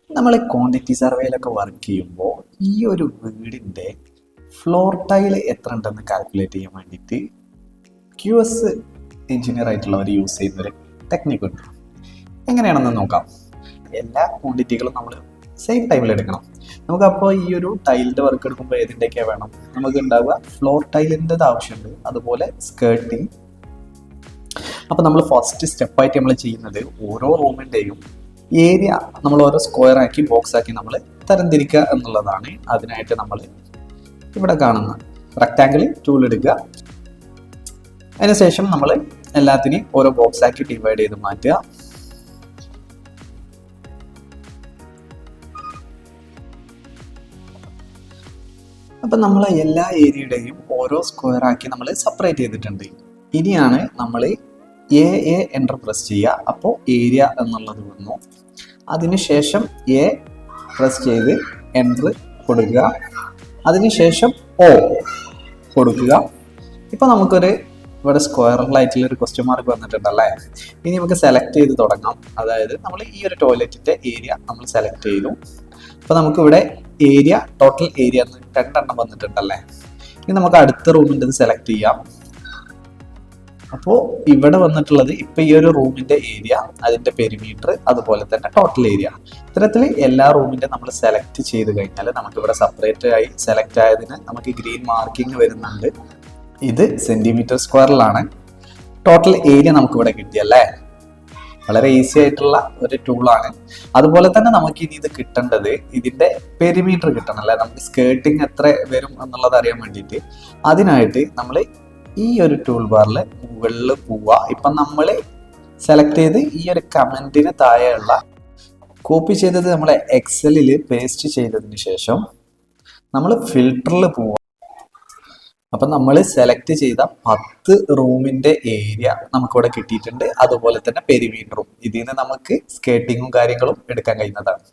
നമ്മൾ quantity സർവേയിലൊക്കെ work ചെയ്യുമ്പോൾ ഈ ഒരു വീടിൻ്റെ ഫ്ലോർ ടൈൽ എത്ര ഉണ്ടെന്ന് കാൽക്കുലേറ്റ് ചെയ്യാൻ വേണ്ടിയിട്ട് QS എഞ്ചിനീയർ ആയിട്ടുള്ളവർ യൂസ് ചെയ്യുന്നൊരു ടെക്നിക്ക് ഉണ്ട്. എങ്ങനെയാണെന്ന് നോക്കാം. എല്ലാ ക്വാണ്ടിറ്റികളും നമ്മൾ സെയിം ടൈമിൽ എടുക്കണം. നമുക്കപ്പോൾ ഈ ഒരു ടൈലിൻ്റെ വർക്ക് എടുക്കുമ്പോൾ ഏതിൻ്റെയൊക്കെയാണ് വേണം? നമുക്ക് ഉണ്ടാവുക ഫ്ലോർ ടൈലിൻ്റെത് ആവശ്യമുണ്ട്, അതുപോലെ സ്കേർട്ടിങ്. അപ്പോൾ നമ്മൾ ഫസ്റ്റ് സ്റ്റെപ്പായിട്ട് നമ്മൾ ചെയ്യുന്നത് ഓരോ റൂമിൻ്റെയും ഏരിയ നമ്മൾ ഓരോ സ്ക്വയർ ആക്കി ബോക്സ് ആക്കി നമ്മൾ തരംതിരിക്കുക എന്നുള്ളതാണ്. അതിനായിട്ട് നമ്മൾ ഇവിടെ കാണുന്ന റെക്റ്റാങ്കിൾ ടൂൾ എടുക്കുക. അതിനുശേഷം നമ്മൾ എല്ലാത്തിനെയും ഓരോ ബോക്സ് ആക്കി ഡിവൈഡ് ചെയ്ത് മാറ്റുക. അപ്പം നമ്മൾ എല്ലാ ഏരിയയുടെയും ഓരോ സ്ക്വയർ ആക്കി നമ്മൾ സെപ്പറേറ്റ് ചെയ്തിട്ടുണ്ട്. ഇനിയാണ് നമ്മൾ എ എൻ്റർ പ്രസ് ചെയ്യുക. അപ്പോൾ ഏരിയ എന്നുള്ളത് വന്നു. അതിനുശേഷം എ പ്രസ് ചെയ്ത് എൻ്റർ കൊടുക്കുക. അതിനുശേഷം O കൊടുക്കുക. ഇപ്പോൾ നമുക്കൊരു ഇവിടെ സ്ക്വയറിലായിട്ടുള്ളൊരു ക്വസ്റ്റ്യൻ മാർക്ക് വന്നിട്ടുണ്ടല്ലേ. ഇനി നമുക്ക് സെലക്ട് ചെയ്ത് തുടങ്ങാം. അതായത് നമ്മൾ ഈ ഒരു ടോയ്ലറ്റിൻ്റെ ഏരിയ നമ്മൾ സെലക്ട് ചെയ്തു. അപ്പോൾ നമുക്കിവിടെ ഏരിയ ടോട്ടൽ ഏരിയ 2 എണ്ണം വന്നിട്ടുണ്ടല്ലേ. ഇനി നമുക്ക് അടുത്ത റൂമിൻ്റെ സെലക്ട് ചെയ്യാം. അപ്പോൾ ഇവിടെ വന്നിട്ടുള്ളത് ഇപ്പം ഈ ഒരു റൂമിൻ്റെ ഏരിയ, അതിൻ്റെ പെരിമീറ്റർ, അതുപോലെ തന്നെ ടോട്ടൽ ഏരിയ. ഇത്തരത്തിൽ എല്ലാ റൂമിൻ്റെ നമ്മൾ സെലക്ട് ചെയ്ത് കഴിഞ്ഞാൽ നമുക്കിവിടെ സെപ്പറേറ്റ് ആയി സെലക്ട് ആയതിന് നമുക്ക് ഗ്രീൻ മാർക്കിംഗ് വരുന്നുണ്ട്. ഇത് സെൻറ്റിമീറ്റർ സ്ക്വയറിലാണ്. ടോട്ടൽ ഏരിയ നമുക്കിവിടെ കിട്ടിയല്ലേ. വളരെ ഈസി ആയിട്ടുള്ള ഒരു ടൂളാണ്. അതുപോലെ തന്നെ നമുക്ക് ഇനി ഇത് കിട്ടേണ്ടത് ഇതിൻ്റെ പെരിമീറ്റർ കിട്ടണം അല്ലേ. നമുക്ക് സ്കേർട്ടിങ് എത്ര വരും എന്നുള്ളത് അറിയാൻ വേണ്ടിയിട്ട് അതിനായിട്ട് നമ്മൾ ഈ ഒരു ടൂൾ ബാറിൽ മുകളിൽ പോവുക. ഇപ്പം നമ്മൾ സെലക്ട് ചെയ്ത് ഈ ഒരു കമൻറ്റിന് താഴെയുള്ള കോപ്പി ചെയ്തത് നമ്മൾ എക്സലിൽ പേസ്റ്റ് ചെയ്തതിന് ശേഷം നമ്മൾ ഫിൽറ്ററിൽ പോവുക. അപ്പം നമ്മൾ സെലക്ട് ചെയ്ത 10 റൂമിൻ്റെ ഏരിയ നമുക്കിവിടെ കിട്ടിയിട്ടുണ്ട്. അതുപോലെ തന്നെ പെരിമീറ്ററും. ഇതിൽ നിന്ന് നമുക്ക് സ്കേർട്ടിങ്ങും കാര്യങ്ങളും എടുക്കാൻ കഴിയുന്നതാണ്.